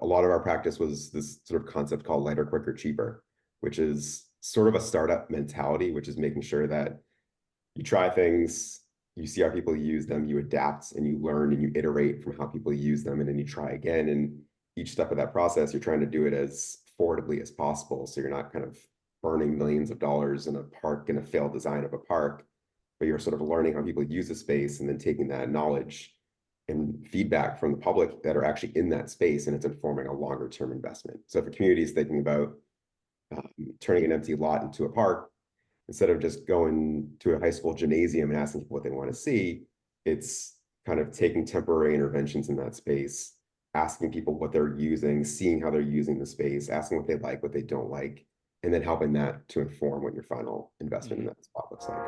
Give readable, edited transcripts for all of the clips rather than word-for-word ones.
a lot of our practice was this sort of concept called lighter, quicker, cheaper, which is sort of a startup mentality, which is making sure that you try things, you see how people use them, you adapt and you learn and you iterate from how people use them, and then you try again. And each step of that process, you're trying to do it as affordably as possible. So you're not kind of burning millions of dollars in a park, in a failed design of a park, but you're sort of learning how people use a space and then taking that knowledge and feedback from the public that are actually in that space, and it's informing a longer term investment. So if a community is thinking about turning an empty lot into a park, instead of just going to a high school gymnasium and asking people what they want to see, it's kind of taking temporary interventions in that space, asking people what they're using, seeing how they're using the space, asking what they like, what they don't like, and then helping that to inform what your final investment in that spot looks like.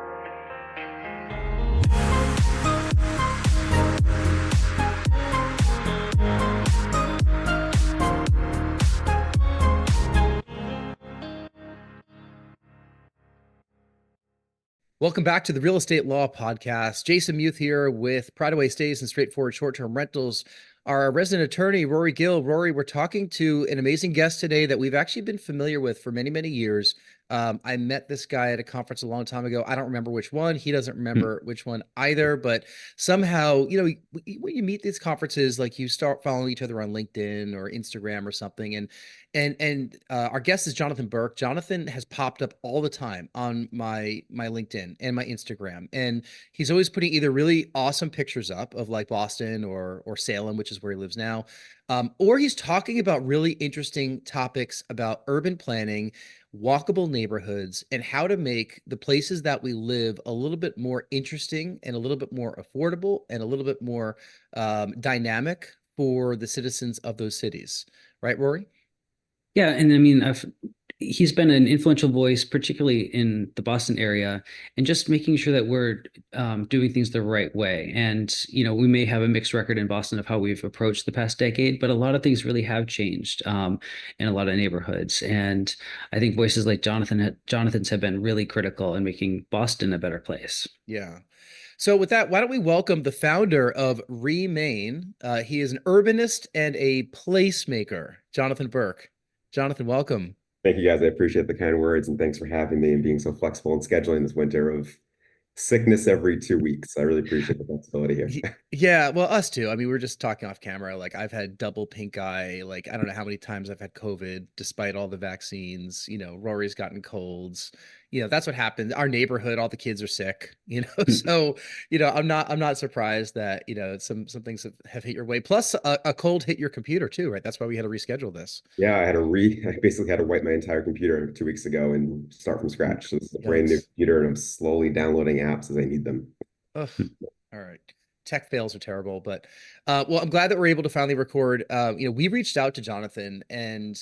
Welcome back to the Real Estate Law Podcast. Jason Muth here with Pride Away Stays and Straightforward Short-Term Rentals. Our resident attorney, Rory Gill. Rory, we're talking to an amazing guest today that we've actually been familiar with for many, many years. I met this guy at a conference a long time ago. I don't remember which one. He doesn't remember which one either, but somehow, you know, when you meet these conferences, like you start following each other on LinkedIn or Instagram or something. And our guest is Jonathan Berk. Jonathan has popped up all the time on my LinkedIn and my Instagram, and he's always putting either really awesome pictures up of like Boston or Salem, which is where he lives now, or he's talking about really interesting topics about urban planning, walkable neighborhoods, and how to make the places that we live a little bit more interesting and a little bit more affordable and a little bit more dynamic for the citizens of those cities. Right, Rory? Yeah, and I mean, he's been an influential voice, particularly in the Boston area, and just making sure that we're doing things the right way. And, you know, we may have a mixed record in Boston of how we've approached the past decade, but a lot of things really have changed in a lot of neighborhoods. And I think voices like Jonathan's have been really critical in making Boston a better place. Yeah. So with that, why don't we welcome the founder of Remain? He is an urbanist and a placemaker, Jonathan Berk. Jonathan, welcome. Thank you, guys. I appreciate the kind words, and thanks for having me and being so flexible and scheduling this winter of sickness every 2 weeks. I really appreciate the flexibility here. Yeah, well, us too. I mean, we're just talking off camera. Like, I've had double pink eye. Like, I don't know how many times I've had COVID, despite all the vaccines. You know, Rory's gotten colds. You know, that's what happened. Our neighborhood, all the kids are sick. You know, so you know, I'm not surprised that you know some things have hit your way. Plus, a cold hit your computer too, right? That's why we had to reschedule this. Yeah, I basically had to wipe my entire computer 2 weeks ago and start from scratch. So this is a brand new computer, and I'm slowly downloading apps as I need them. Ugh. All right. Tech fails are terrible, but well, I'm glad that we're able to finally record. You know, we reached out to Jonathan, and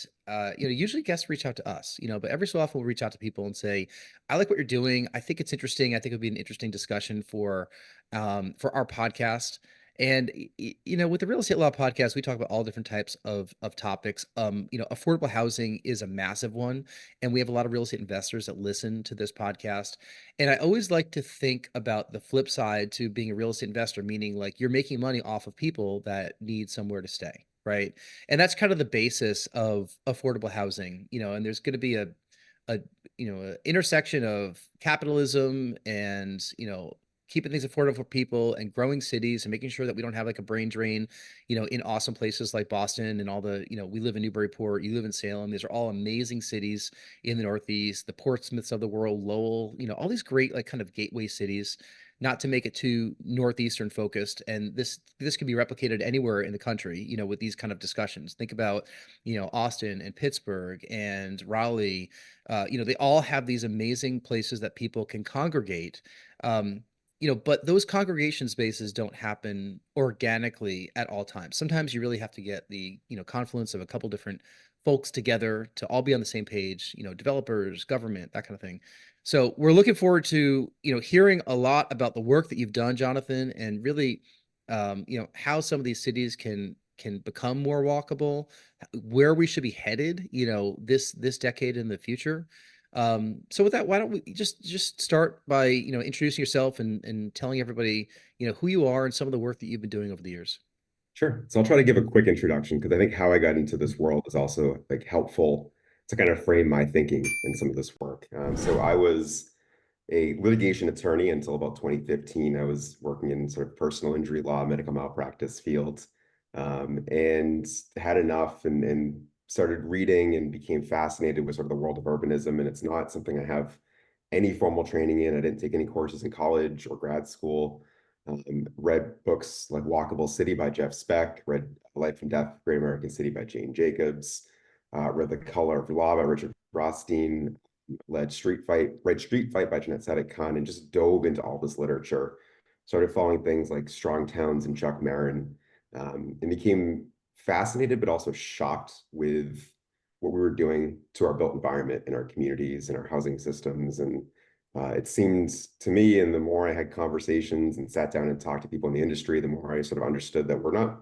you know, usually guests reach out to us, you know, but every so often we'll reach out to people and say, I like what you're doing. I think it's interesting. I think it would be an interesting discussion for our podcast. And you know, with the Real Estate Law Podcast, we talk about all different types of topics. You know, affordable housing is a massive one, and we have a lot of real estate investors that listen to this podcast. And I always like to think about the flip side to being a real estate investor, meaning like you're making money off of people that need somewhere to stay, right? And that's kind of the basis of affordable housing, you know, and there's going to be a you know, a intersection of capitalism and, you know, keeping things affordable for people and growing cities and making sure that we don't have like a brain drain, you know, in awesome places like Boston and all the, you know, we live in Newburyport, you live in Salem. These are all amazing cities in the Northeast, the Portsmouths of the world, Lowell, you know, all these great like kind of gateway cities, not to make it too Northeastern focused. And this can be replicated anywhere in the country, you know, with these kind of discussions. Think about, you know, Austin and Pittsburgh and Raleigh. You know, they all have these amazing places that people can congregate. You know, but those congregation spaces don't happen organically at all times. Sometimes you really have to get the, you know, confluence of a couple different folks together to all be on the same page, you know, developers, government, that kind of thing. So we're looking forward to, you know, hearing a lot about the work that you've done, Jonathan, and really, you know, how some of these cities can become more walkable, where we should be headed, you know, this decade in the future. So with that, why don't we just start by, you know, introducing yourself and telling everybody, you know, who you are and some of the work that you've been doing over the years. Sure. So I'll try to give a quick introduction because I think how I got into this world is also like helpful to kind of frame my thinking in some of this work. So I was a litigation attorney until about 2015. I was working in sort of personal injury law, medical malpractice field, and had enough and started reading and became fascinated with sort of the world of urbanism. And it's not something I have any formal training in. I didn't take any courses in college or grad school. Read books like Walkable City by Jeff Speck, read Life and Death, Great American City by Jane Jacobs, read The Color of Law by Richard Rothstein, read Street Fight by Jeanette Sadik Khan, and just dove into all this literature. Started following things like Strong Towns and Chuck Marin, and became fascinated but also shocked with what we were doing to our built environment in our communities and our housing systems. And it seemed to me, and the more I had conversations and sat down and talked to people in the industry, the more I sort of understood that we're not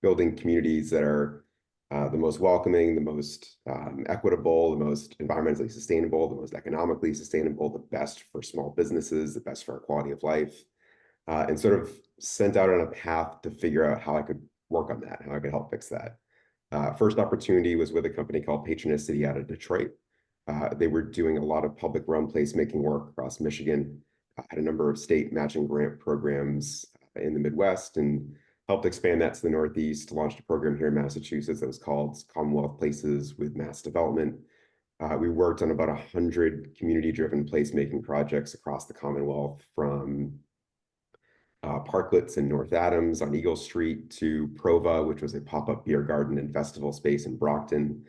building communities that are the most welcoming, the most equitable, the most environmentally sustainable, the most economically sustainable, the best for small businesses, the best for our quality of life, and sort of sent out on a path to figure out how I could work on that, how I could help fix that. First opportunity was with a company called Patronicity out of Detroit. They were doing a lot of public realm placemaking work across Michigan, had a number of state matching grant programs in the Midwest, and helped expand that to the Northeast, launched a program here in Massachusetts that was called Commonwealth Places with Mass Development. We worked on about 100 community-driven placemaking projects across the Commonwealth, from parklets in North Adams on Eagle Street to Prova, which was a pop-up beer garden and festival space in Brockton,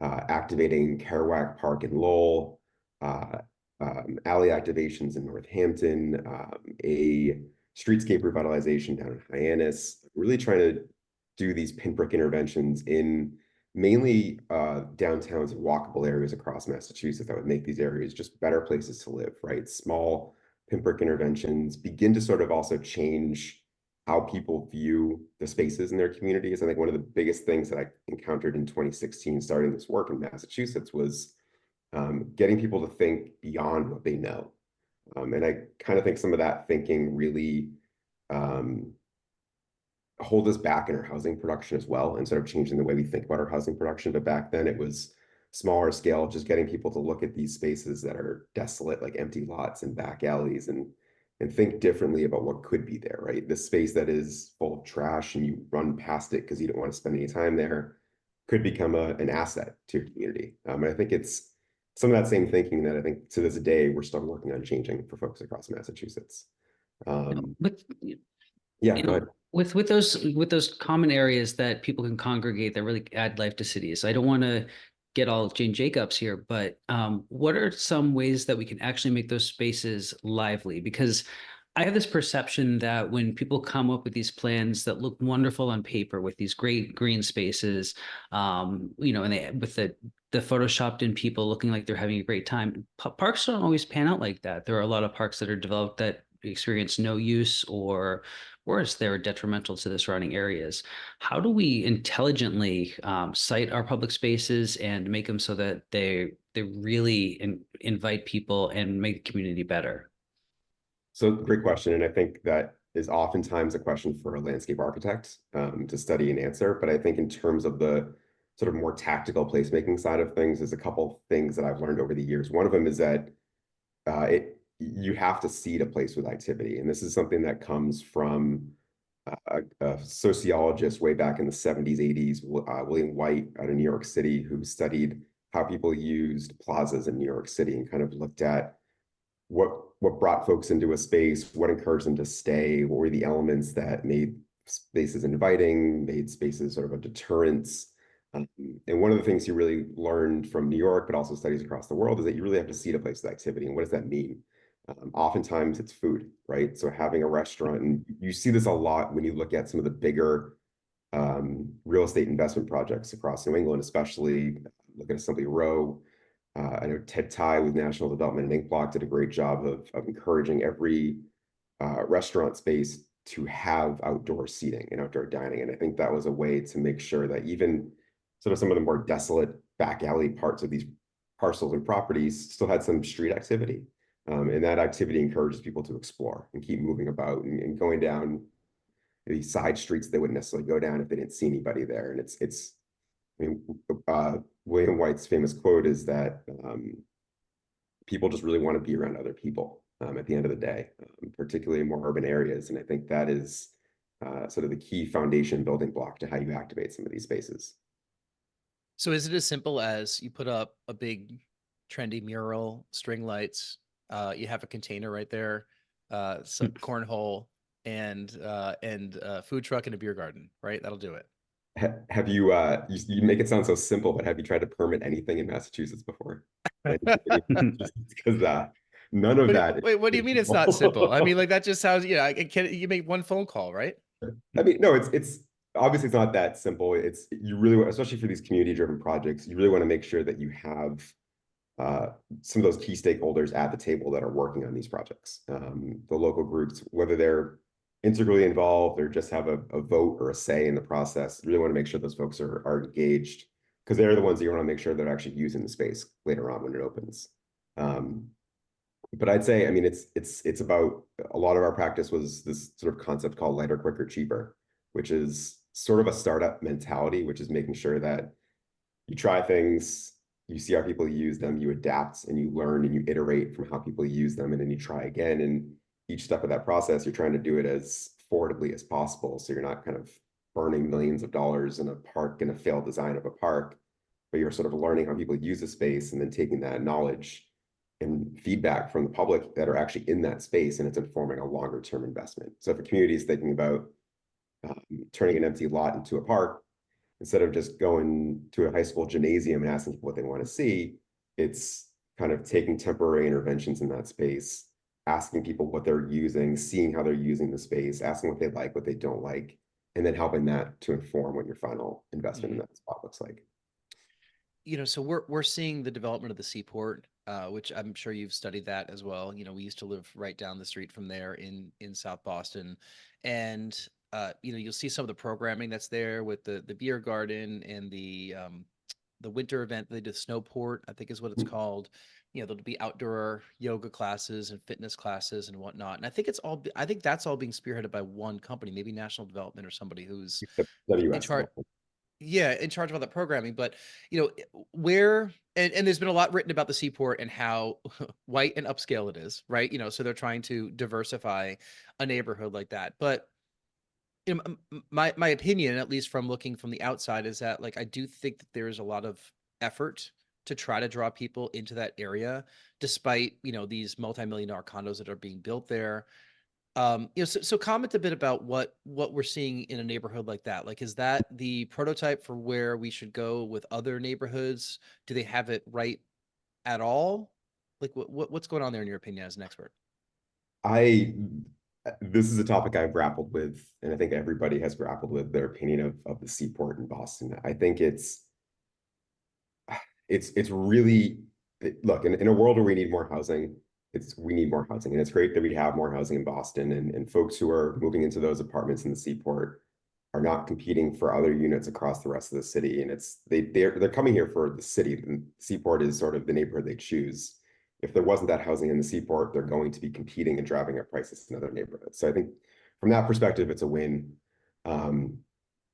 activating Kerouac Park in Lowell, alley activations in Northampton, a streetscape revitalization down in Hyannis, really trying to do these pinprick interventions in mainly downtowns and walkable areas across Massachusetts that would make these areas just better places to live, right? Small pinprick interventions begin to sort of also change how people view the spaces in their communities. I think one of the biggest things that I encountered in 2016, starting this work in Massachusetts, was getting people to think beyond what they know. And I kind of think some of that thinking really hold us back in our housing production as well, and sort of changing the way we think about our housing production. But back then it was smaller scale, just getting people to look at these spaces that are desolate, like empty lots and back alleys, and think differently about what could be there, right? This space that is full of trash and you run past it because you don't want to spend any time there could become an asset to your community. And I think it's some of that same thinking that I think to this day we're still working on changing for folks across Massachusetts. But Yeah, go ahead. with those common areas that people can congregate that really add life to cities. I don't want to get all Jane Jacobs here, but what are some ways that we can actually make those spaces lively? Because I have this perception that when people come up with these plans that look wonderful on paper with these great green spaces, and they with the photoshopped in people looking like they're having a great time, parks don't always pan out like that. There are a lot of parks that are developed that experience no use, or worse, they're detrimental to the surrounding areas. How do we intelligently site our public spaces and make them so that they really invite people and make the community better? So great question. And I think that is oftentimes a question for a landscape architect to study and answer. But I think in terms of the sort of more tactical placemaking side of things, there's a couple things that I've learned over the years. One of them is that you have to seed a place with activity. And this is something that comes from a sociologist way back in the 70s, 80s, William White out of New York City, who studied how people used plazas in New York City and kind of looked at what brought folks into a space, what encouraged them to stay, what were the elements that made spaces inviting, made spaces sort of a deterrence. And one of the things you really learned from New York, but also studies across the world, is that you really have to seed a place with activity. And what does that mean? Oftentimes it's food, right? So having a restaurant, and you see this a lot when you look at some of the bigger real estate investment projects across New England, especially look at Assembly Row. I know Ted Ty with National Development and Ink Block did a great job of encouraging every restaurant space to have outdoor seating and outdoor dining. And I think that was a way to make sure that even sort of some of the more desolate back alley parts of these parcels and properties still had some street activity. And that activity encourages people to explore and keep moving about and going down these side streets they wouldn't necessarily go down if they didn't see anybody there. And I mean, William White's famous quote is that people just really want to be around other people at the end of the day, particularly in more urban areas. And I think that is sort of the key foundation building block to how you activate some of these spaces. So is it as simple as you put up a big trendy mural, string lights, you have a container right there, some cornhole, and food truck and a beer garden, right? That'll do it. Have you, you make it sound so simple, but have you tried to permit anything in Massachusetts before? Because none of that. Wait, what do you mean it's not simple? I mean, like that just sounds, yeah, you make one phone call, right? I mean, no, it's obviously it's not that simple. It's you really, especially for these community-driven projects, you really want to make sure that you have some of those key stakeholders at the table that are working on these projects. The local groups, whether they're integrally involved or just have a vote or a say in the process, you really want to make sure those folks are engaged, because they're the ones that you want to make sure they're actually using the space later on when it opens. But I'd say, I mean, it's about, a lot of our practice was this sort of concept called lighter, quicker, cheaper, which is sort of a startup mentality, which is making sure that you try things, you see how people use them, you adapt and you learn and you iterate from how people use them, and then you try again. And each step of that process, you're trying to do it as affordably as possible. So you're not kind of burning millions of dollars in a park, in a failed design of a park, but you're sort of learning how people use a space and then taking that knowledge and feedback from the public that are actually in that space, and it's informing a longer term investment. So if a community is thinking about turning an empty lot into a park, instead of just going to a high school gymnasium and asking people what they want to see, it's kind of taking temporary interventions in that space, asking people what they're using, seeing how they're using the space, asking what they like, what they don't like, and then helping that to inform what your final investment in that spot looks like. You know, so we're seeing the development of the Seaport, which I'm sure you've studied that as well. You know, we used to live right down the street from there in South Boston, and you know, you'll see some of the programming that's there with the beer garden and the winter event they did, Snowport, I think is what it's called. You know, there'll be outdoor yoga classes and fitness classes and whatnot. And I think I think that's all being spearheaded by one company, maybe National Development or somebody who's in WS. charge. Yeah, in charge of all that programming. But you know, where and there's been a lot written about the Seaport and how white and upscale it is, right? You know, so they're trying to diversify a neighborhood like that. But you know, my opinion, at least from looking from the outside, is that like I do think that there is a lot of effort to try to draw people into that area, despite, you know, these multi-million-dollar condos that are being built there. You know, so comment a bit about what we're seeing in a neighborhood like that. Like, is that the prototype for where we should go with other neighborhoods? Do they have it right at all? Like, what's going on there in your opinion as an expert? This is a topic I've grappled with, and I think everybody has grappled with their opinion of the Seaport in Boston. I think it's really, look, in a world where we need more housing, we need more housing, and it's great that we have more housing in Boston, and folks who are moving into those apartments in the Seaport are not competing for other units across the rest of the city. And they're coming here for the city. And Seaport is sort of the neighborhood they choose. If there wasn't that housing in the Seaport, they're going to be competing and driving up prices in other neighborhoods. So I think from that perspective, it's a win.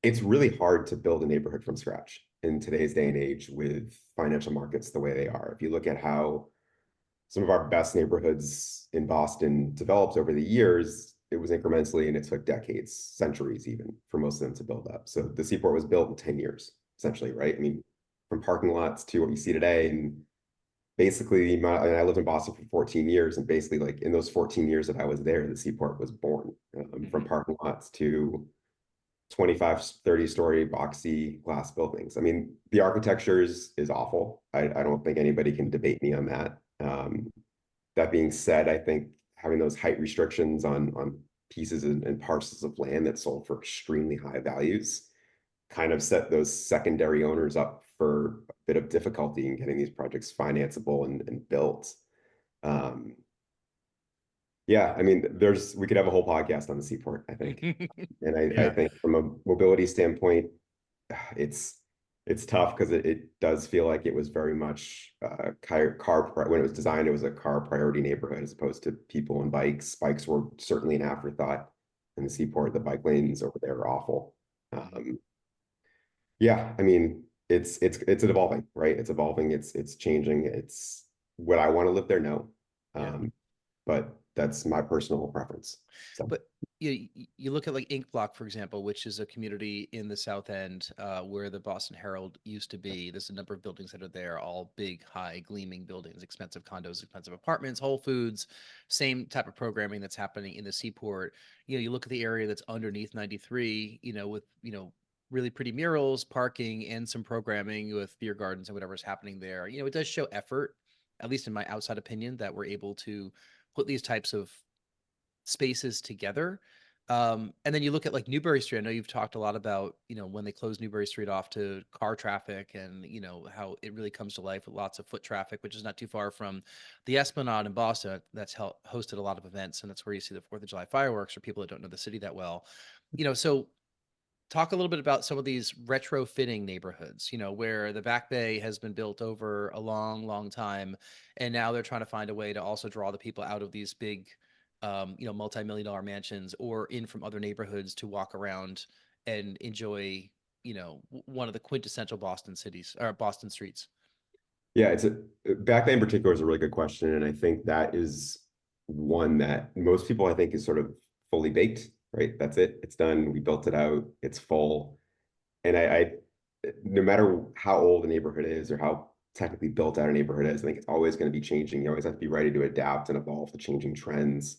It's really hard to build a neighborhood from scratch in today's day and age with financial markets the way they are. If you look at how some of our best neighborhoods in Boston developed over the years, it was incrementally, and it took decades, centuries even, for most of them to build up. So the Seaport was built in 10 years, essentially, right? I mean, from parking lots to what you see today. And basically, I lived in Boston for 14 years, and basically, like in those 14 years that I was there, the Seaport was born, from parking lots to 25, 30-story boxy glass buildings. I mean, the architecture is awful. I don't think anybody can debate me on that. That being said, I think having those height restrictions on pieces and parcels of land that sold for extremely high values kind of set those secondary owners up for a bit of difficulty in getting these projects financeable and built. Yeah, I mean, we could have a whole podcast on the Seaport, I think. And I think from a mobility standpoint, it's tough because it does feel like it was very much when it was designed, it was a car priority neighborhood as opposed to people and bikes. Bikes were certainly an afterthought in the Seaport. The bike lanes over there are awful. Yeah, I mean, it's evolving, right? It's evolving, it's changing. It's would I want to live there? No. But that's my personal preference. So But you look at like Ink Block, for example, which is a community in the South End where the Boston Herald used to be. There's a number of buildings that are there, all big, high, gleaming buildings, expensive condos, expensive apartments, Whole Foods, same type of programming that's happening in the Seaport. You look at the area that's underneath 93, with, really pretty murals, parking, and some programming with beer gardens and whatever's happening there. It does show effort, at least in my outside opinion, that we're able to put these types of spaces together. And then you look at like Newbury Street. I know you've talked a lot about, when they closed Newbury Street off to car traffic and, how it really comes to life with lots of foot traffic, which is not too far from the Esplanade in Boston. That's hosted a lot of events. And that's where you see the 4th of July fireworks for people that don't know the city that well. So talk a little bit about some of these retrofitting neighborhoods, where the Back Bay has been built over a long, long time. And now they're trying to find a way to also draw the people out of these big, multi-million-dollar mansions or in from other neighborhoods to walk around and enjoy, one of the quintessential Boston cities or Boston streets. yeah, Back Bay in particular is a really good question. And I think that is one that most people, I think, is sort of fully baked, right? That's it. It's done. We built it out. It's full. And I no matter how old a neighborhood is or how technically built out a neighborhood is, I think it's always going to be changing. You always have to be ready to adapt and evolve to changing trends.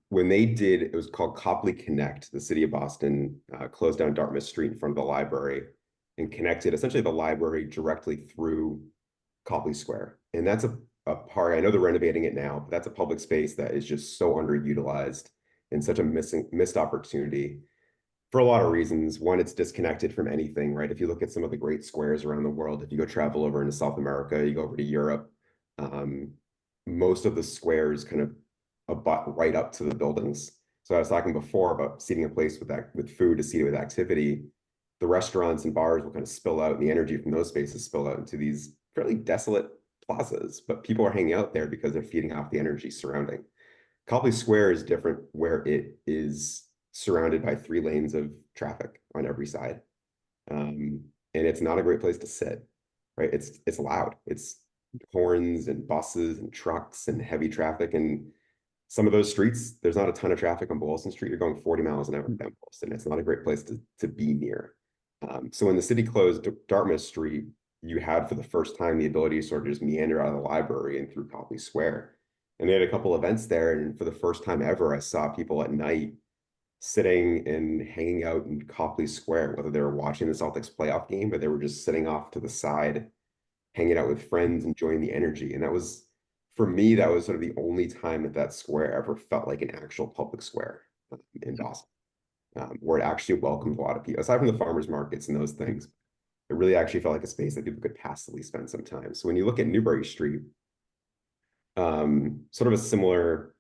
When they did, it was called Copley Connect. The city of Boston closed down Dartmouth Street in front of the library and connected essentially the library directly through Copley Square. And that's a part, I know they're renovating it now, but that's a public space that is just so underutilized and such a missed opportunity for a lot of reasons. One, it's disconnected from anything, right? If you look at some of the great squares around the world, if you go travel over into South America, you go over to Europe, most of the squares kind of abut right up to the buildings. So I was talking before about seating a place with food to seat it with activity. The restaurants and bars will kind of spill out, and the energy from those spaces spill out into these fairly desolate plazas, but people are hanging out there because they're feeding off the energy surrounding. Copley Square is different, where it is surrounded by 3 lanes of traffic on every side. And it's not a great place to sit, right? It's loud. It's horns and buses and trucks and heavy traffic. And some of those streets, there's not a ton of traffic on Boylston Street. You're going 40 miles an hour down Boylston. It's not a great place to be near. So when the city closed Dartmouth Street, you had for the first time the ability to sort of just meander out of the library and through Copley Square. And they had a couple events there. And for the first time ever, I saw people at night sitting and hanging out in Copley Square, whether they were watching the Celtics playoff game, but they were just sitting off to the side, hanging out with friends, enjoying the energy. And that was, for me, that was sort of the only time that square ever felt like an actual public square in Boston, where it actually welcomed a lot of people. Aside from the farmers markets and those things, it really actually felt like a space that people could passively spend some time. So when you look at Newbury Street, sort of a similar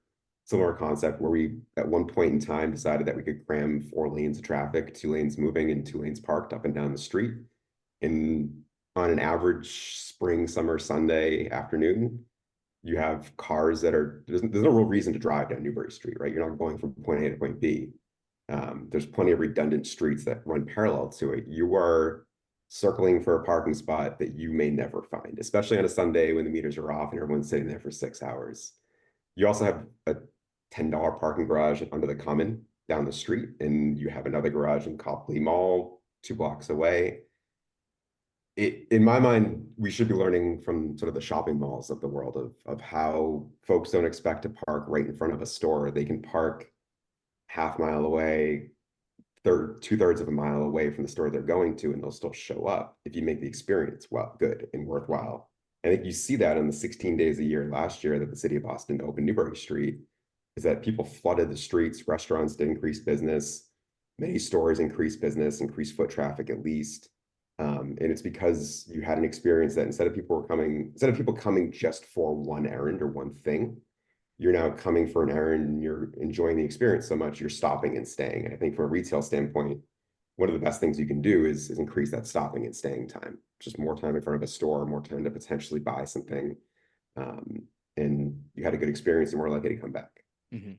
concept, where we at one point in time decided that we could cram 4 lanes of traffic, 2 lanes moving and 2 lanes parked up and down the street. And on an average spring, summer, Sunday afternoon, you have cars that there's no real reason to drive down Newbury Street, right? You're not going from point A to point B. There's plenty of redundant streets that run parallel to it. You are circling for a parking spot that you may never find, especially on a Sunday when the meters are off and everyone's sitting there for 6 hours. You also have a $10 parking garage under the Common down the street, and you have another garage in Copley Mall 2 blocks away. In my mind, we should be learning from sort of the shopping malls of the world of how folks don't expect to park right in front of a store. They can park half mile away, 2/3 of a mile away from the store they're going to, and they'll still show up if you make the experience good and worthwhile. I think you see that in the 16 days a year last year that the city of Boston opened Newbury Street, is that people flooded the streets, restaurants did increase business, many stores increased business, increased foot traffic at least. And it's because you had an experience that instead of people coming just for one errand or one thing, you're now coming for an errand and you're enjoying the experience so much, you're stopping and staying. And I think from a retail standpoint, one of the best things you can do is increase that stopping and staying time. Just more time in front of a store, more time to potentially buy something. And you had a good experience and more likely to come back. Mm-hmm.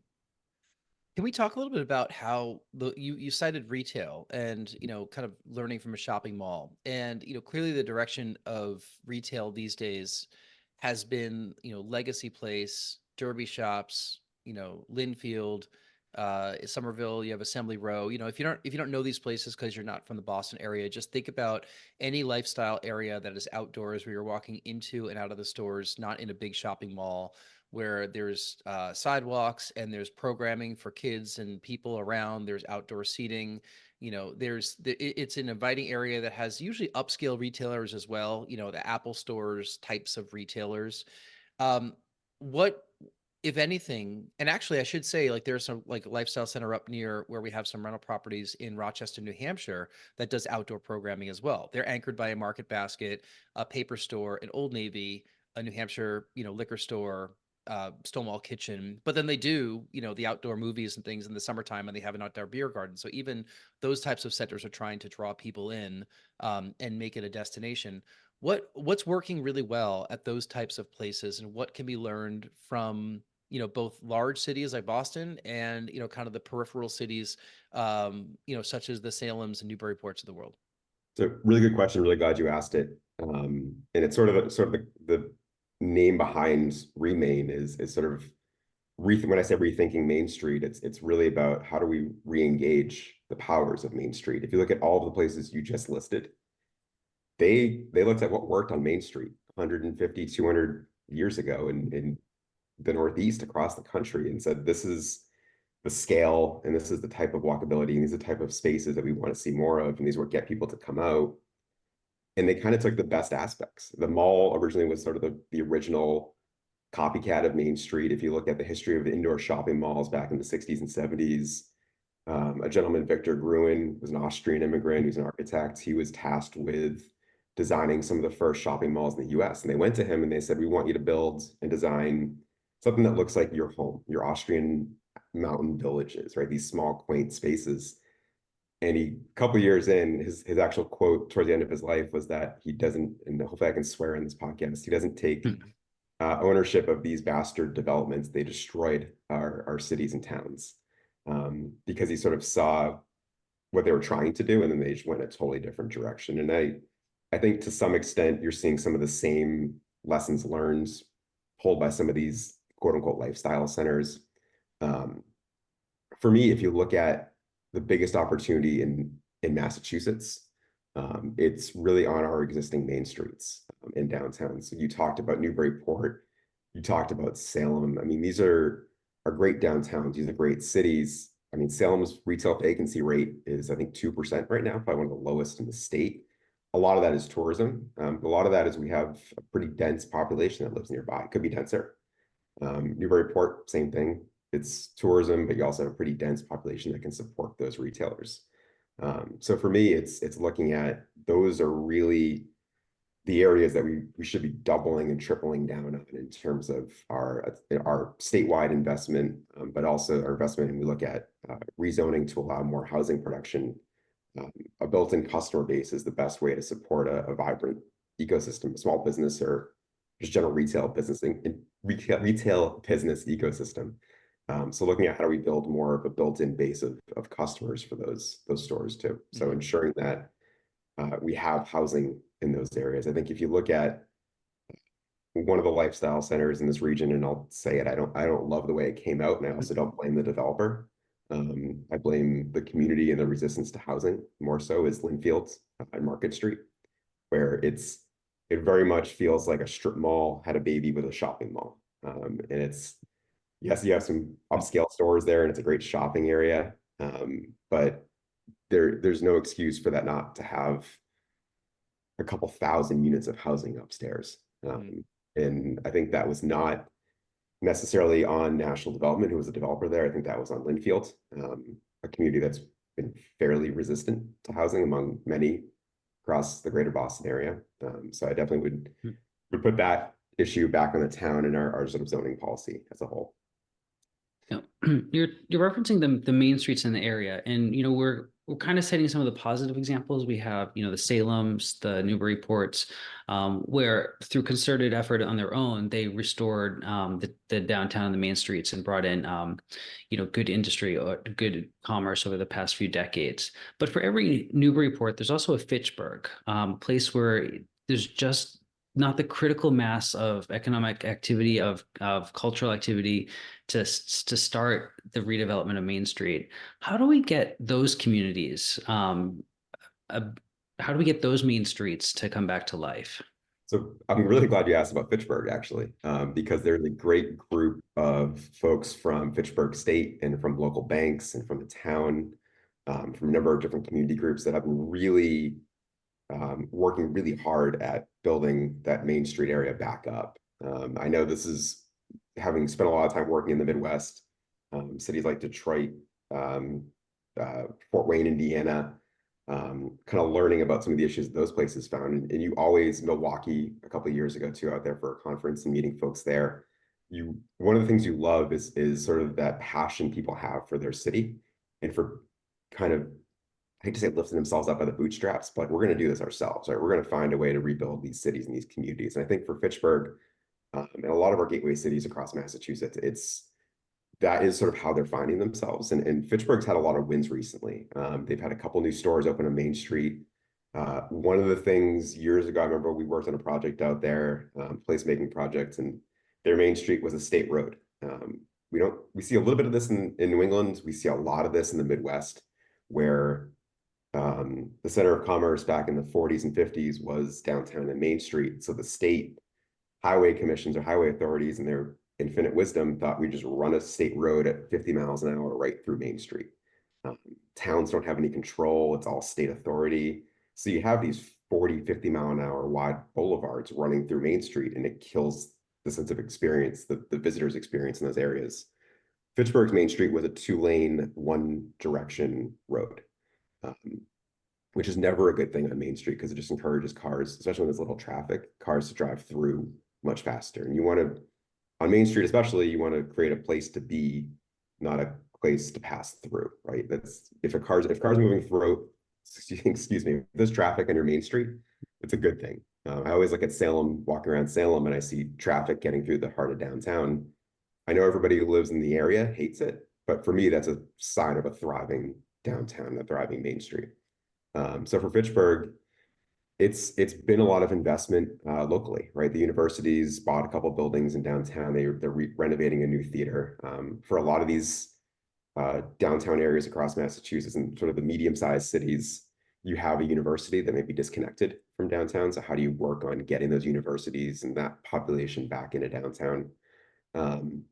Can we talk a little bit about how you cited retail and, kind of learning from a shopping mall, and, clearly the direction of retail these days has been, Legacy Place, Derby Shops, Linfield, Somerville, you have Assembly Row. If you don't know these places because you're not from the Boston area, just think about any lifestyle area that is outdoors where you're walking into and out of the stores, not in a big shopping mall, where there's sidewalks and there's programming for kids and people around. There's outdoor seating. It's an inviting area that has usually upscale retailers as well. The Apple stores types of retailers. What, if anything, and actually I should say, like, there's some like lifestyle center up near where we have some rental properties in Rochester, New Hampshire, that does outdoor programming as well. They're anchored by a Market Basket, a Paper Store, an Old Navy, a New Hampshire, liquor store, Stonewall Kitchen, but then they do, the outdoor movies and things in the summertime, and they have an outdoor beer garden. So even those types of centers are trying to draw people in, and make it a destination. What's working really well at those types of places, and what can be learned from, both large cities like Boston and, kind of the peripheral cities, such as the Salems and Newburyports of the world? So really good question. Really glad you asked it. And it's the name behind Remain is sort of when I say rethinking Main Street, it's really about how do we re-engage the powers of Main Street. If you look at all of the places you just listed, they looked at what worked on Main Street 150, 200 years ago in the Northeast across the country, and said, this is the scale, and this is the type of walkability, and these are the type of spaces that we want to see more of, and these what get people to come out. And they kind of took the best aspects. The mall originally was sort of the original copycat of Main Street. If you look at the history of indoor shopping malls back in the 60s and 70s, a gentleman, Victor Gruen, was an Austrian immigrant who's an architect. He was tasked with designing some of the first shopping malls in the US. And they went to him and they said, we want you to build and design something that looks like your home, your Austrian mountain villages, right? These small, quaint spaces. And a couple years in, his actual quote towards the end of his life was that he doesn't, and hopefully I can swear in this podcast, he doesn't take ownership of these bastard developments. They destroyed our cities and towns, because he sort of saw what they were trying to do, and then they just went a totally different direction. And I think to some extent, you're seeing some of the same lessons learned pulled by some of these quote unquote lifestyle centers. For me, if you look at the biggest opportunity in Massachusetts, it's really on our existing main streets in downtown. So you talked about Newburyport, you talked about Salem. I mean, these are great downtowns. These are great cities. I mean, Salem's retail vacancy rate is, I think, 2% right now, probably one of the lowest in the state. A lot of that is tourism. A lot of that is we have a pretty dense population that lives nearby. It could be denser. Newburyport, same thing. It's tourism, but you also have a pretty dense population that can support those retailers. So for me, it's looking at those are really the areas that we should be doubling and tripling down on in terms of our statewide investment, but also our investment. And we look at rezoning to allow more housing production. A built-in customer base is the best way to support a vibrant ecosystem, a small business, or just general retail business retail business ecosystem. So looking at how do we build more of a built-in base of customers for those stores too. So ensuring that we have housing in those areas. I think if you look at one of the lifestyle centers in this region, and I'll say it, I don't love the way it came out, and I also don't blame the developer. I blame the community and the resistance to housing more so is Linfield on Market Street, where it very much feels like a strip mall had a baby with a shopping mall. And yes, you have some upscale stores there and it's a great shopping area. But there's no excuse for that not to have a couple thousand units of housing upstairs. And I think that was not necessarily on National Development, who was a developer there. I think that was on Linfield, a community that's been fairly resistant to housing among many across the greater Boston area. So I definitely would put that issue back on the town and our sort of zoning policy as a whole. Yeah. You're referencing the main streets in the area, and we're kind of citing some of the positive examples. We have the Salems, the Newburyports, where through concerted effort on their own, they restored the downtown and the main streets and brought in good industry or good commerce over the past few decades. But for every Newburyport, there's also a Fitchburg, a place where there's just not the critical mass of economic activity, of cultural activity to start the redevelopment of Main Street. How do we get those communities? How do we get those main streets to come back to life? So I'm really glad you asked about Fitchburg, actually, because there's a great group of folks from Fitchburg State and from local banks and from the town, from a number of different community groups that have been really working really hard at building that Main Street area back up. I know this is having spent a lot of time working in the Midwest, cities like Detroit, Fort Wayne, Indiana, kind of learning about some of the issues those places found. And you always, Milwaukee a couple of years ago too, out there for a conference and meeting folks there. One of the things you love is sort of that passion people have for their city and for kind of, I hate to say lifting themselves up by the bootstraps, but we're going to do this ourselves, right? We're going to find a way to rebuild these cities and these communities. And I think for Fitchburg and a lot of our gateway cities across Massachusetts, that is sort of how they're finding themselves. And Fitchburg's had a lot of wins recently. They've had a couple new stores open on Main Street. One of the things years ago, I remember we worked on a project out there, placemaking project, and their Main Street was a state road. We see a little bit of this in New England. We see a lot of this in the Midwest, where the center of commerce back in the 40s and 50s was downtown and Main Street. So the state highway commissions or highway authorities in their infinite wisdom thought we'd just run a state road at 50 miles an hour right through Main Street. Towns don't have any control. It's all state authority. So you have these 40, 50 mile an hour wide boulevards running through Main Street, and it kills the sense of experience, the visitor's experience in those areas. Fitchburg's Main Street was a 2-lane, one direction road. Which is never a good thing on Main Street because it just encourages cars, especially when there's little traffic, cars to drive through much faster. And you want to, on Main Street especially, you want to create a place to be, not a place to pass through, right? That's if cars moving through, excuse me, if there's traffic on your Main Street, it's a good thing. I always look at Salem, walking around Salem, and I see traffic getting through the heart of downtown. I know everybody who lives in the area hates it, but for me, that's a sign of a thriving downtown, a thriving Main Street. So for Fitchburg, it's been a lot of investment locally, right? The universities bought a couple buildings in downtown. They're renovating a new theater. For a lot of these downtown areas across Massachusetts and sort of the medium-sized cities, you have a university that may be disconnected from downtown. So how do you work on getting those universities and that population back into downtown? And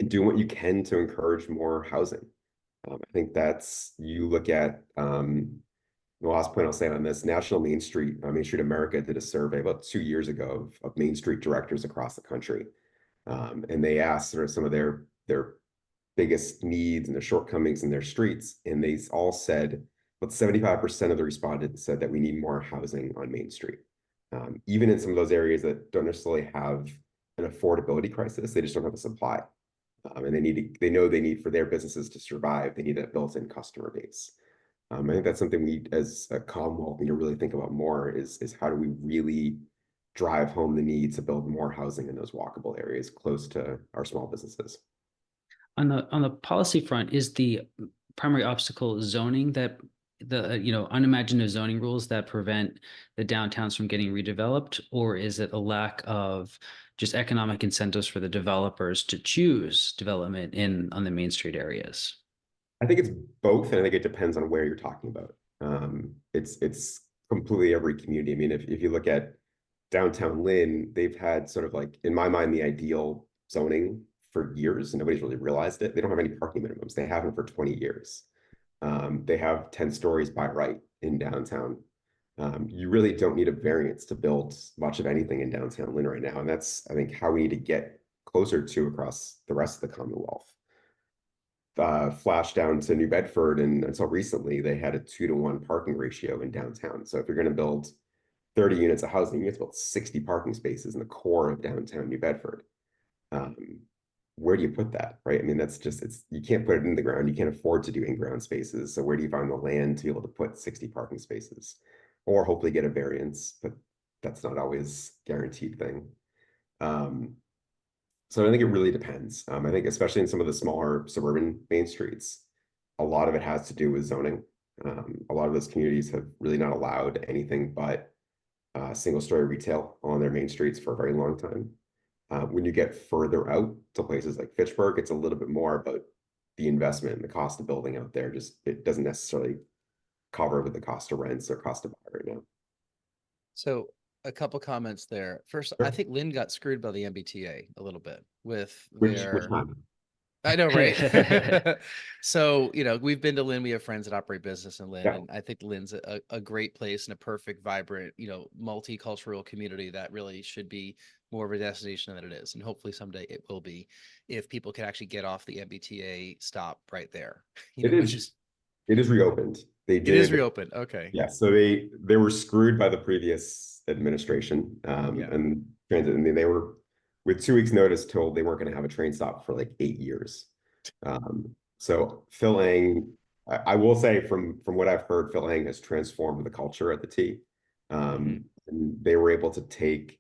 doing what you can to encourage more housing. I think you look at the last point I'll say on this, National Main Street America did a survey about 2 years ago of Main Street directors across the country. And they asked sort of some of their biggest needs and their shortcomings in their streets. And they all said, about 75% of the respondents said that we need more housing on Main Street. Even in some of those areas that don't necessarily have an affordability crisis, they just don't have a supply. And they know they need for their businesses to survive, they need that built-in customer base. I think that's something we, as a Commonwealth, need to really think about more is how do we really drive home the need to build more housing in those walkable areas close to our small businesses. On the policy front, is the primary obstacle zoning, that the unimaginative zoning rules that prevent the downtowns from getting redeveloped, or is it a lack of just economic incentives for the developers to choose development on the Main Street areas? I think it's both, and I think it depends on where you're talking about. It's completely every community. I mean, if you look at downtown Lynn, they've had sort of like, in my mind, the ideal zoning for years, and nobody's really realized it. They don't have any parking minimums. They haven't for 20 years. They have 10 stories by right in downtown. You really don't need a variance to build much of anything in downtown Lynn right now. And that's, I think, how we need to get closer to across the rest of the Commonwealth. Flash down to New Bedford, and until recently, they had a 2-to-1 parking ratio in downtown. So if you're going to build 30 units of housing, you have to build 60 parking spaces in the core of downtown New Bedford. where do you put that, right? I mean, that's just, you can't put it in the ground. You can't afford to do in-ground spaces. So where do you find the land to be able to put 60 parking spaces, or hopefully get a variance, but that's not always a guaranteed thing. So I think it really depends. I think especially in some of the smaller suburban main streets, a lot of it has to do with zoning. A lot of those communities have really not allowed anything but single-story retail on their main streets for a very long time. When you get further out to places like Fitchburg, it's a little bit more about the investment and the cost of building out there. Just it doesn't necessarily cover with the cost of rents or cost of buy right now. So a couple comments there. First, I Sure. think Lynn got screwed by the MBTA a little bit with Which their. time? I know, right? So, we've been to Lynn. We have friends that operate business in Lynn, Yeah. and I think Lynn's a great place and a perfect, vibrant, multicultural community that really should be more of a destination than it is. And hopefully someday it will be, if people can actually get off the MBTA stop right there, It which is. is, It is reopened. They it is did. reopened. Okay. Yeah. So they were screwed by the previous administration, Yeah. and transit. I mean, they were with 2 weeks notice told they weren't going to have a train stop for like 8 years. So Phil Eng, I will say from what I've heard, Phil Eng has transformed the culture at the T. And they were able to take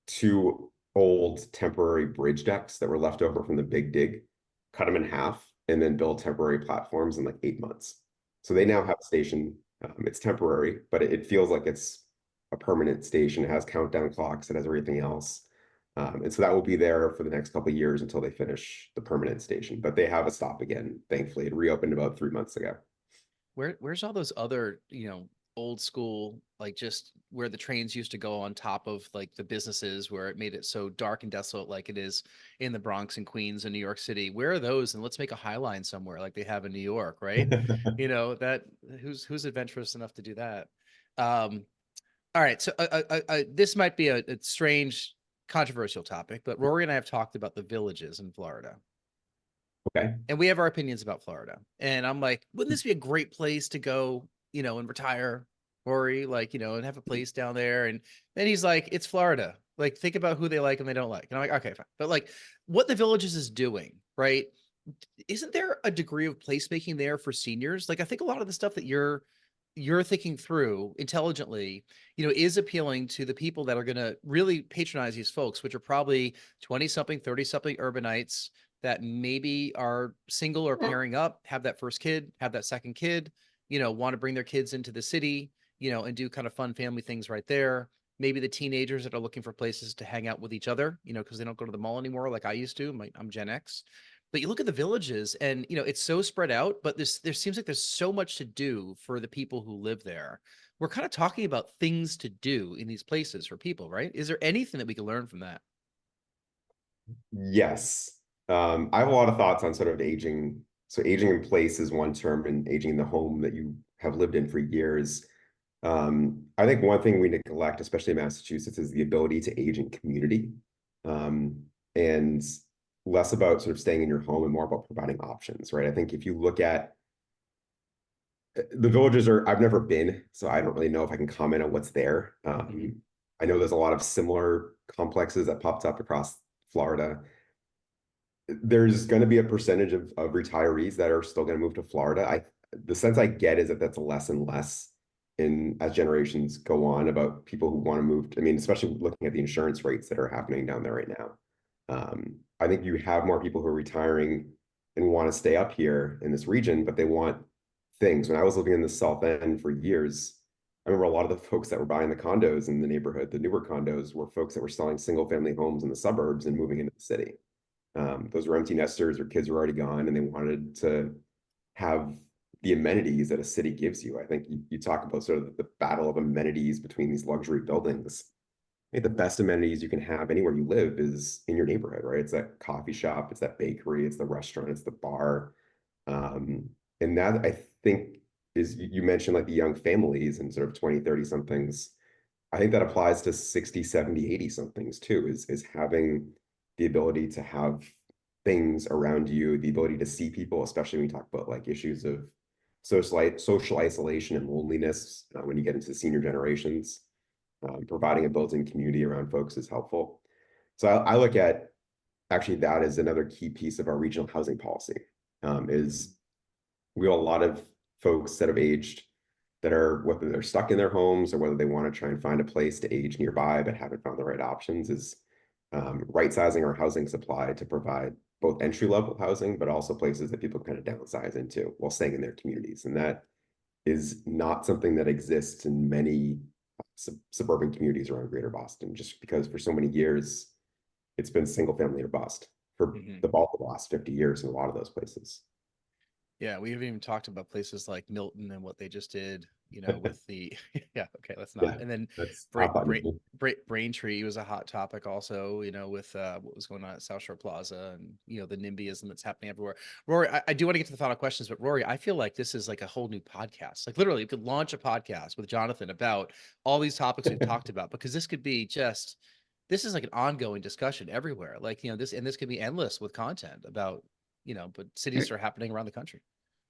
2 old temporary bridge decks that were left over from the big dig, cut them in half, and then build temporary platforms in like 8 months. So they now have a station. It's temporary, but it feels like it's a permanent station. It has countdown clocks. It has everything else. And so that will be there for the next couple of years until they finish the permanent station. But they have a stop again. Thankfully, it reopened about 3 months ago. Where's all those other, old school, like just where the trains used to go on top of like the businesses, where it made it so dark and desolate like it is in the Bronx and Queens and New York City? Where are those? And let's make a High Line somewhere like they have in New York, right? That who's adventurous enough to do that? All right, so this might be a strange, controversial topic, but Rory and I have talked about the villages in Florida. Okay. And we have our opinions about Florida. And I'm like, wouldn't this be a great place to go, and retire, Rory, like, and have a place down there? And then he's like, it's Florida. Like, think about who they like and they don't like. And I'm like, okay, fine. But like what the Villages is doing, right? Isn't there a degree of placemaking there for seniors? Like, I think a lot of the stuff that you're thinking through intelligently, is appealing to the people that are going to really patronize these folks, which are probably 20 something, 30 something urbanites that maybe are single or pairing up, have that first kid, have that second kid, want to bring their kids into the city, and do kind of fun family things right there. Maybe the teenagers that are looking for places to hang out with each other, because they don't go to the mall anymore like I used to. I'm Gen X. But you look at the Villages and, it's so spread out, but there seems like there's so much to do for the people who live there. We're kind of talking about things to do in these places for people, right? Is there anything that we can learn from that? Yes. I have a lot of thoughts on sort of aging. So aging in place is one term, and aging in the home that you have lived in for years. I think one thing we neglect, especially in Massachusetts, is the ability to age in community. And less about sort of staying in your home and more about providing options, right? I think if you look at the Villages, I've never been, so I don't really know if I can comment on what's there. I know there's a lot of similar complexes that popped up across Florida. There's going to be a percentage of retirees that are still going to move to Florida. The sense I get is that that's less and less as generations go on, about people who want to move. I mean, especially looking at the insurance rates that are happening down there right now. I think you have more people who are retiring and want to stay up here in this region, but they want things. When I was living in the South End for years, I remember a lot of the folks that were buying the condos in the neighborhood, the newer condos, were folks that were selling single family homes in the suburbs and moving into the city. Those were empty nesters, or kids were already gone, and they wanted to have the amenities that a city gives you. I think you talk about sort of the battle of amenities between these luxury buildings. I think the best amenities you can have anywhere you live is in your neighborhood, right? It's that coffee shop, it's that bakery, it's the restaurant, it's the bar. And that, I think, is, you mentioned like the young families and sort of 20, 30 somethings. I think that applies to 60, 70, 80 somethings too, is having the ability to have things around you, the ability to see people, especially when you talk about like issues of social isolation and loneliness when you get into senior generations. Providing a built-in community around folks is helpful. So I look at actually that is another key piece of our regional housing policy, is we have a lot of folks that have aged that are, whether they're stuck in their homes or whether they want to try and find a place to age nearby but haven't found the right options, is right sizing our housing supply to provide both entry level housing, but also places that people kind of downsize into while staying in their communities. And that is not something that exists in many suburban communities around Greater Boston, just because for so many years it's been single family or bust for the bulk of the last 50 years in a lot of those places. Yeah, we haven't even talked about places like Milton and what they just did, with the yeah, okay, let's not. Yeah, And then that's Braintree was a hot topic also, with what was going on at South Shore Plaza and the NIMBYism that's happening everywhere. Rory, I do want to get to the final questions, but Rory, I feel like this is like a whole new podcast. Like literally, you could launch a podcast with Jonathan about all these topics we've talked about, because this could be this is like an ongoing discussion everywhere. Like, this could be endless with content about but cities are happening around the country.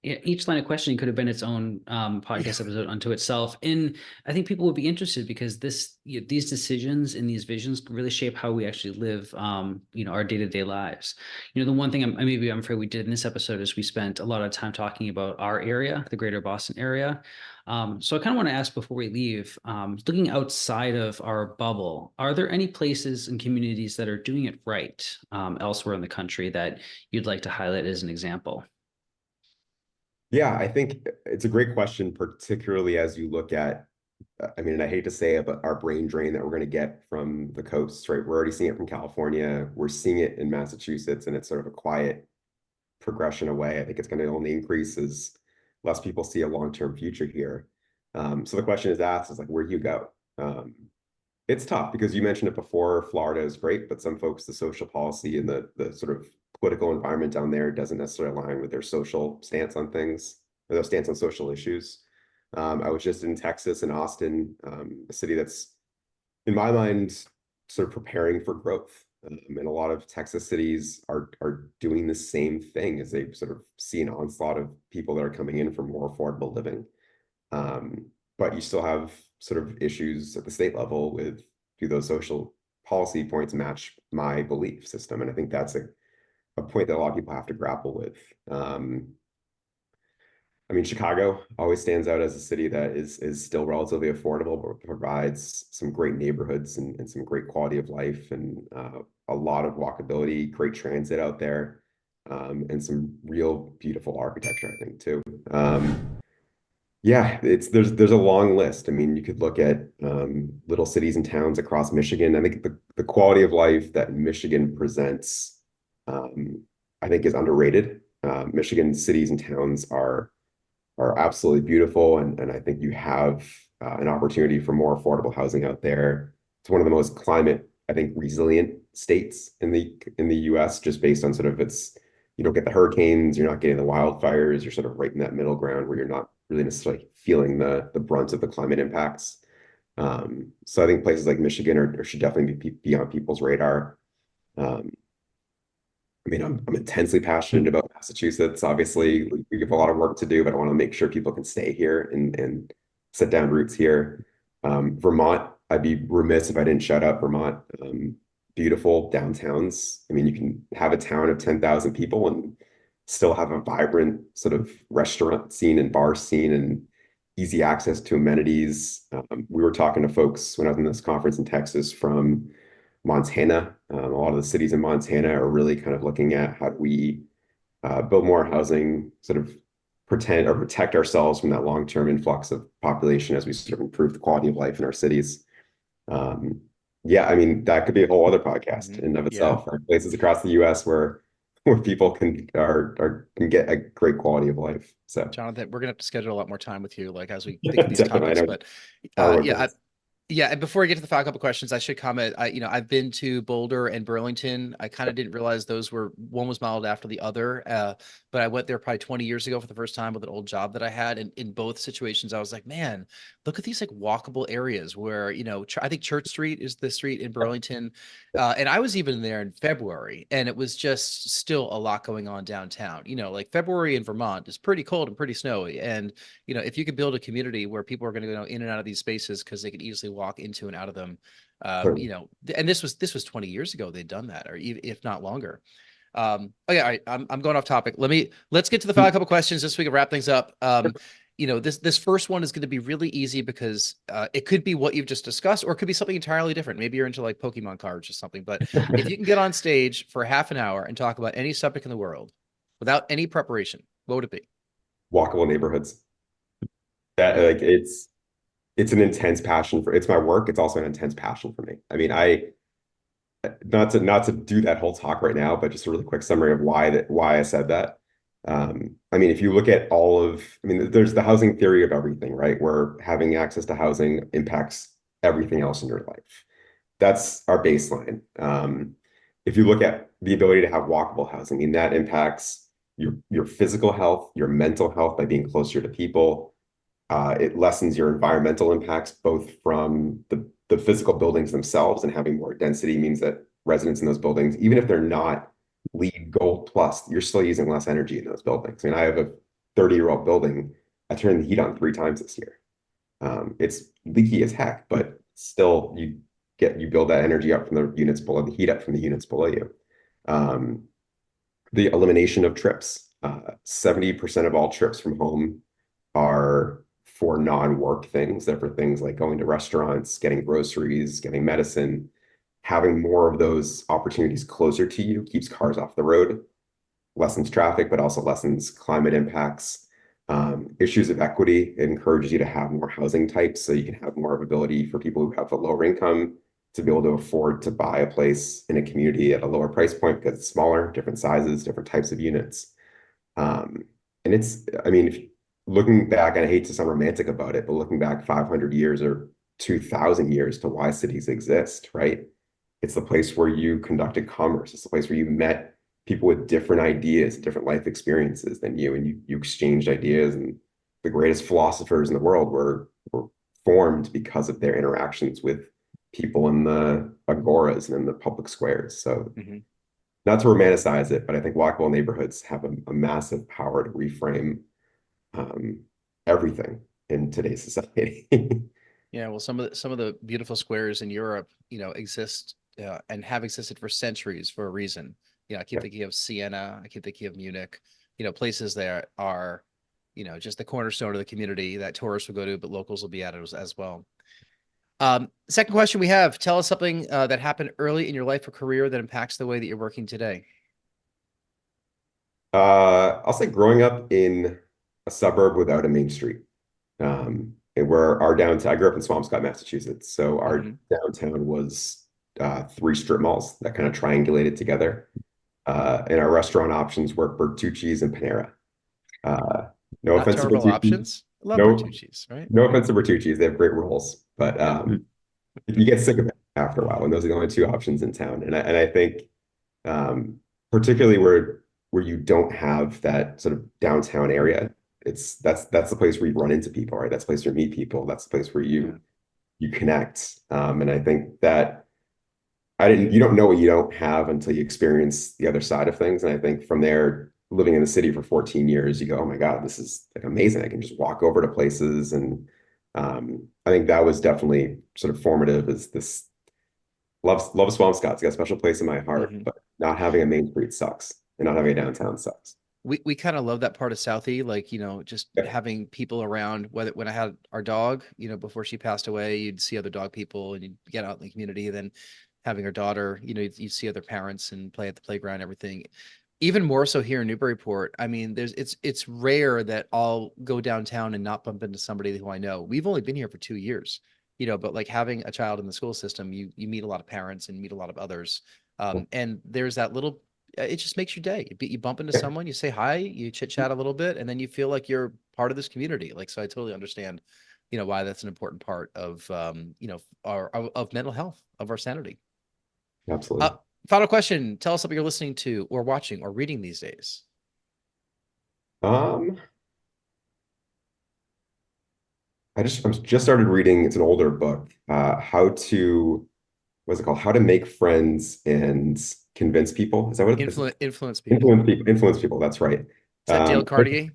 Yeah, each line of questioning could have been its own podcast episode unto itself. And I think people would be interested because these decisions and these visions really shape how we actually live, our day-to-day lives. The one thing I'm afraid we did in this episode is we spent a lot of time talking about our area, the greater Boston area. So I kind of want to ask before we leave, looking outside of our bubble, are there any places and communities that are doing it right elsewhere in the country that you'd like to highlight as an example? Yeah, I think it's a great question, particularly as you look at, I mean, and I hate to say it, but our brain drain that we're going to get from the coasts, right? We're already seeing it from California. We're seeing it in Massachusetts, and it's sort of a quiet progression away. I think it's going to only increase as less people see a long-term future here. So the question is asked is like, where do you go? It's tough because you mentioned it before. Florida is great, but some folks, the social policy and the sort of political environment down there doesn't necessarily align with their social stance on things, or their stance on social issues. I was just in Texas, in Austin, a city that's, in my mind, sort of preparing for growth. And a lot of Texas cities are doing the same thing as they sort of see an onslaught of people that are coming in for more affordable living. But you still have sort of issues at the state level with, do those social policy points match my belief system? And I think that's a point that a lot of people have to grapple with. I mean, Chicago always stands out as a city that is still relatively affordable, but provides some great neighborhoods and some great quality of life, and a lot of walkability, great transit out there, and some real beautiful architecture, I think, too. Yeah, there's a long list. I mean, you could look at little cities and towns across Michigan. I think the quality of life that Michigan presents, I think, is underrated. Michigan cities and towns are absolutely beautiful, and I think you have an opportunity for more affordable housing out there. It's one of the most climate, I think, resilient states in the US, just based on sort of you don't get the hurricanes, you're not getting the wildfires, you're sort of right in that middle ground where you're not really necessarily feeling the brunt of the climate impacts. So I think places like Michigan should definitely be on people's radar. I mean, I'm intensely passionate about Massachusetts. Obviously, we have a lot of work to do, but I want to make sure people can stay here and set down roots here. Vermont, I'd be remiss if I didn't shout out Vermont. Beautiful downtowns. I mean, you can have a town of 10,000 people and still have a vibrant sort of restaurant scene and bar scene and easy access to amenities. We were talking to folks when I was in this conference in Texas from Montana. A lot of the cities in Montana are really kind of looking at how do we build more housing, sort of protect ourselves from that long-term influx of population as we sort of improve the quality of life in our cities. Yeah, I mean, that could be a whole other podcast in and of itself. There are places across the US where people can get a great quality of life. So Jonathan, we're gonna have to schedule a lot more time with you, like as we think of these topics. But yeah, and before I get to the final couple questions, I should comment. I've been to Boulder and Burlington. I kind of didn't realize one was modeled after the other. But I went there probably 20 years ago for the first time with an old job that I had. And in both situations, I was like, man, look at these like walkable areas where, I think Church Street is the street in Burlington. And I was even there in February, and it was just still a lot going on downtown. Like February in Vermont is pretty cold and pretty snowy. And, if you could build a community where people are going to go in and out of these spaces because they can easily walk walk into and out of them. Totally. You know, and this was 20 years ago they'd done that, or even if not longer. Okay, all right, I'm going off topic. Let's get to the final couple questions just so we can wrap things up. You know, this first one is going to be really easy because it could be what you've just discussed, or it could be something entirely different. Maybe you're into like Pokemon cards or something. But if you can get on stage for half an hour and talk about any subject in the world without any preparation, what would it be? Walkable neighborhoods. That like it's an intense passion for it's my work. It's also an intense passion for me. I mean, I not to do that whole talk right now, but just a really quick summary of why I said that. I mean, if you look at I mean, there's the housing theory of everything, right? Where having access to housing impacts everything else in your life. That's our baseline. If you look at the ability to have walkable housing, I mean, that impacts your physical health, your mental health by being closer to people. It lessens your environmental impacts, both from the physical buildings themselves, and having more density means that residents in those buildings, even if they're not LEED Gold Plus, you're still using less energy in those buildings. I mean, I have a 30-year-old building. I turned the heat on 3 times this year. It's leaky as heck, but still you build that energy up from the units below, the heat up from the units below you. The elimination of trips. 70% of all trips from home are for non-work things. They're for things like going to restaurants, getting groceries, getting medicine. Having more of those opportunities closer to you keeps cars off the road, lessens traffic, but also lessens climate impacts. Issues of equity. It encourages you to have more housing types, so you can have more of ability for people who have a lower income to be able to afford to buy a place in a community at a lower price point because it's smaller, different sizes, different types of units. And I mean, if looking back, and I hate to sound romantic about it, but looking back 500 years or 2,000 years to why cities exist, right? It's the place where you conducted commerce. It's the place where you met people with different ideas, different life experiences than you, and you exchanged ideas. And the greatest philosophers in the world were formed because of their interactions with people in the agoras and in the public squares. So not to romanticize it, but I think walkable neighborhoods have a massive power to reframe everything in today's society. Yeah, well, some of the beautiful squares in Europe, you know, exist and have existed for centuries for a reason. You know, I keep thinking of Siena, I keep thinking of Munich, you know, places that are, you know, just the cornerstone of the community that tourists will go to, but locals will be at it as well. Second question we have, tell us something that happened early in your life or career that impacts the way that you're working today. I'll say growing up in a suburb without a main street. And where our downtown, I grew up in Swampscott, Massachusetts. So our downtown was 3 strip malls that kind of triangulated together. And our restaurant options were Bertucci's and Panera. No Not offense to terrible Bertucci's. options. I love No, Bertucci's, right? no offense to Bertucci's. They have great rolls, but you get sick of it after a while, and those are the only 2 options in town. And I think particularly where you don't have that sort of downtown area, that's the place where you run into people, right? That's the place where you meet people. That's the place where you connect. And I think that you don't know what you don't have until you experience the other side of things. And I think from there, living in the city for 14 years, you go, oh my God, this is like amazing. I can just walk over to places. And I think that was definitely sort of formative, is this love Swampscott. It's got a special place in my heart, but not having a main street sucks, and not having a downtown sucks. We kind of love that part of Southie, like, you know, just having people around. When I had our dog, you know, before she passed away, you'd see other dog people and you'd get out in the community. Then having her daughter, you know, you'd see other parents and play at the playground, everything. Even more so here in Newburyport. I mean, it's rare that I'll go downtown and not bump into somebody who I know. We've only been here for 2 years, you know, but like having a child in the school system, you meet a lot of parents and meet a lot of others. And there's that little, it just makes your day. You bump into someone, you say hi, you chit chat a little bit, and then you feel like you're part of this community. Like, so I totally understand, you know, why that's an important part of, you know, of mental health, of our sanity. Absolutely. Final question. Tell us something you're listening to or watching or reading these days. I just started reading, it's an older book, what's it called? How to Make Friends and Convince People. Is that what it is? Influence people. Influence people. That's right. Is that Dale Carnegie?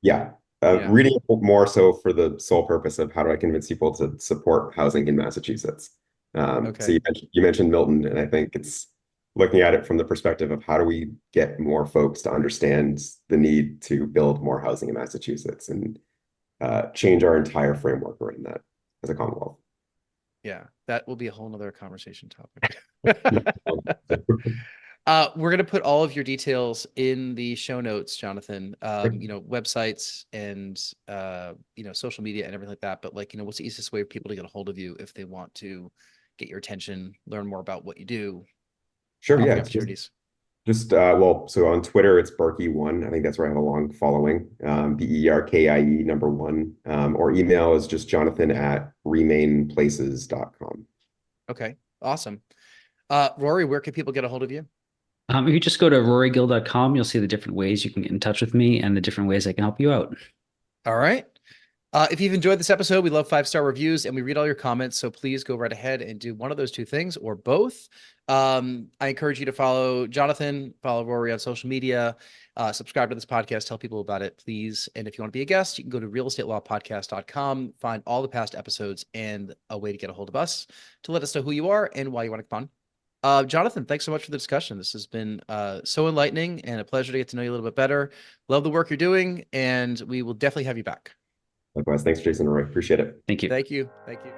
Yeah. Yeah. Reading it more so for the sole purpose of how do I convince people to support housing in Massachusetts. So Okay. you mentioned Milton, and I think it's looking at it from the perspective of how do we get more folks to understand the need to build more housing in Massachusetts and change our entire framework around that as a Commonwealth. Yeah, that will be a whole nother conversation topic. Um, We're gonna put all of your details in the show notes, Jonathan. Websites and social media and everything like that. But like, what's the easiest way for people to get a hold of you if they want to get your attention, learn more about what you do, Sure, yeah. offering It's opportunities? so on Twitter, it's Berkey1. I think that's where I have a long following. BERKIE number one. Or email is just jonathan@remainplaces.com. Okay, awesome. Rory, where can people get a hold of you? If you just go to rorygill.com, you'll see the different ways you can get in touch with me and the different ways I can help you out. All right. If you've enjoyed this episode, we love 5-star reviews and we read all your comments. So please go right ahead and do one of those two things or both. I encourage you to follow Jonathan, follow Rory on social media, subscribe to this podcast, tell people about it, please. And if you want to be a guest, you can go to realestatepodcast.com, find all the past episodes and a way to get a hold of us to let us know who you are and why you want to come on. Jonathan, thanks so much for the discussion. This has been so enlightening and a pleasure to get to know you a little bit better. Love the work you're doing, and we will definitely have you back. Likewise, thanks, Jason and Roy. Appreciate it. Thank you. Thank you. Thank you.